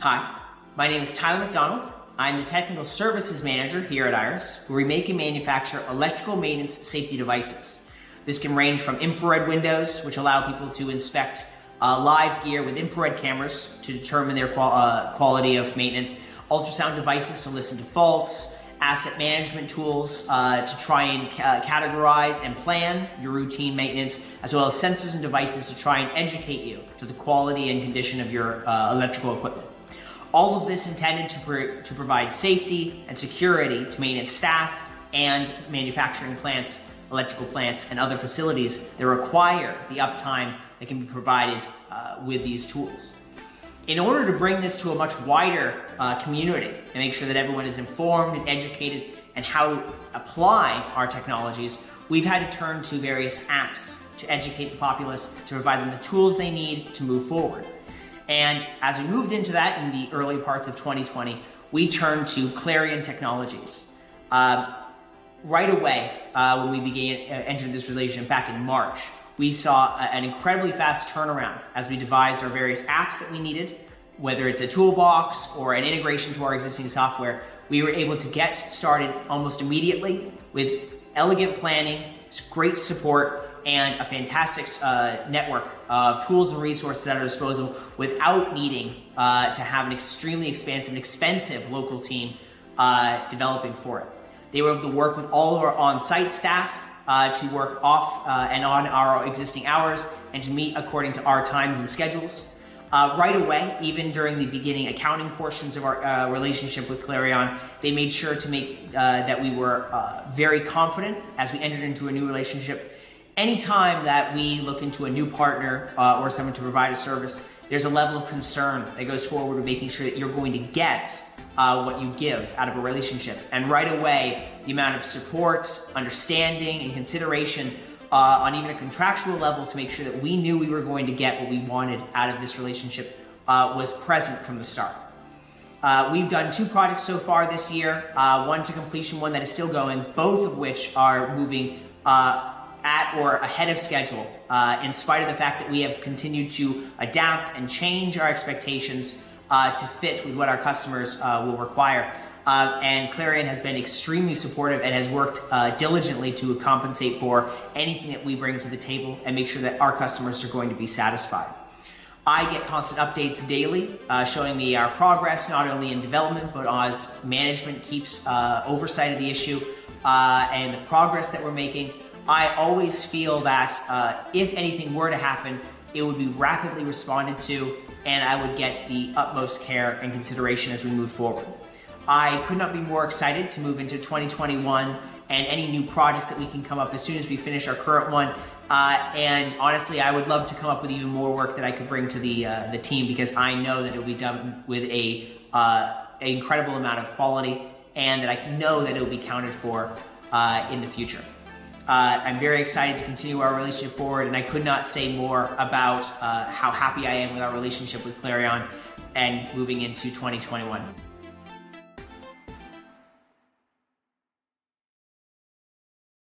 Hi, my name is Tyler McDonald. I'm the Technical Services Manager here at IRISS, where we make and manufacture electrical maintenance safety devices. This can range from infrared windows, which allow people to inspect live gear with infrared cameras to determine their quality of maintenance, ultrasound devices to listen to faults, asset management tools to try and categorize and plan your routine maintenance, as well as sensors and devices to try and educate you to the quality and condition of your electrical equipment. All of this intended to provide safety and security to maintenance staff and manufacturing plants, electrical plants, and other facilities that require the uptime that can be provided with these tools. In order to bring this to a much wider community and make sure that everyone is informed and educated and how to apply our technologies, we've had to turn to various apps to educate the populace, to provide them the tools they need to move forward. And as we moved into that in the early parts of 2020, we turned to Clarion technologies. Right away, when we began entering this relationship back in March, we saw an incredibly fast turnaround as we devised our various apps that we needed, whether it's a toolbox or an integration to our existing software. We were able to get started almost immediately with elegant planning, great support, and a fantastic network of tools and resources at our disposal without needing to have an extremely expansive and expensive local team developing for it. They were able to work with all of our on-site staff to work off and on our existing hours and to meet according to our times and schedules. Right away, even during the beginning accounting portions of our relationship with Clarion, they made sure to make that we were very confident as we entered into a new relationship. Anytime that we look into a new partner or someone to provide a service, there's a level of concern that goes forward with making sure that you're going to get what you give out of a relationship. And right away, the amount of support, understanding, and consideration on even a contractual level to make sure that we knew we were going to get what we wanted out of this relationship was present from the start. We've done 2 projects so far this year, one to completion, one that is still going, both of which are moving at or ahead of schedule, in spite of the fact that we have continued to adapt and change our expectations to fit with what our customers will require. And Clarion has been extremely supportive and has worked diligently to compensate for anything that we bring to the table and make sure that our customers are going to be satisfied. I get constant updates daily showing me our progress, not only in development, but as management keeps oversight of the issue and the progress that we're making. I always feel that if anything were to happen, it would be rapidly responded to, and I would get the utmost care and consideration as we move forward. I could not be more excited to move into 2021 and any new projects that we can come up as soon as we finish our current one. And honestly, I would love to come up with even more work that I could bring to the team, because I know that it will be done with an incredible amount of quality, and that I know that it will be counted for in the future. I'm very excited to continue our relationship forward, and I could not say more about how happy I am with our relationship with Clarion and moving into 2021.